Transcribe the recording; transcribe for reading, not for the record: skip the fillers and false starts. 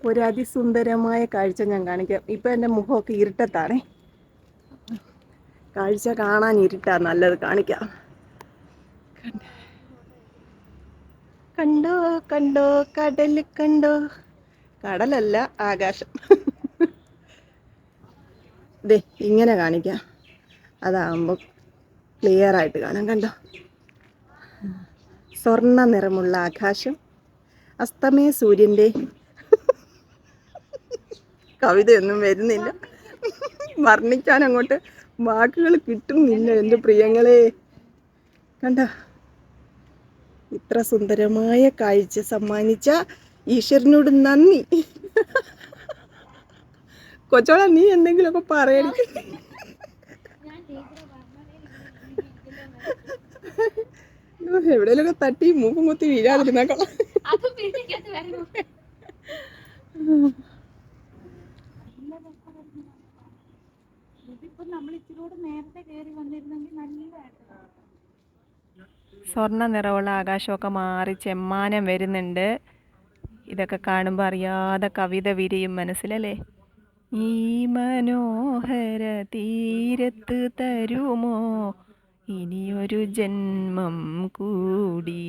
ഒരു അതിസുന്ദരമായ കാഴ്ച ഞാൻ കാണിക്കാം. ഇപ്പം എൻ്റെ മുഖമൊക്കെ ഇരുട്ടത്താണേ, കാഴ്ച കാണാൻ ഇരുട്ടാ നല്ലത്. കാണിക്കാം. കണ്ടോ കണ്ടോ കടൽ കണ്ടോ? കടലല്ല, ആകാശം. ദേ ഇങ്ങനെ കാണിക്കാം, അതാകുമ്പോൾ ക്ലിയർ ആയിട്ട് കാണാം. കണ്ടോ, സ്വർണ്ണ നിറമുള്ള ആകാശം, അസ്തമയ സൂര്യൻ്റെ കവിതയൊന്നും വരുന്നില്ല, വർണ്ണിക്കാൻ അങ്ങോട്ട് വാക്കുകൾ കിട്ടുന്നില്ല എൻ്റെ പ്രിയങ്ങളെ. കണ്ട, ഇത്ര സുന്ദരമായ കാഴ്ച സമ്മാനിച്ച ഈശ്വരനോട് നന്ദി. കൊച്ചോള, നീ എന്തെങ്കിലുമൊക്കെ പറയണ. എവിടെയെങ്കിലൊക്കെ തട്ടി മൂക്കും കുത്തി വീഴാതിരുന്നേക്കളാം. സ്വർണ്ണ നിറമുള്ള ആകാശമൊക്കെ മാറി ചെമ്മാനം വരുന്നുണ്ട്. ഇതൊക്കെ കാണുമ്പോൾ അറിയാതെ കവിത വിരിയും മനസ്സിലല്ലേ. ഈ മനോഹര തീരത്ത് തരുമോ ഇനിയൊരു ജന്മം കൂടി.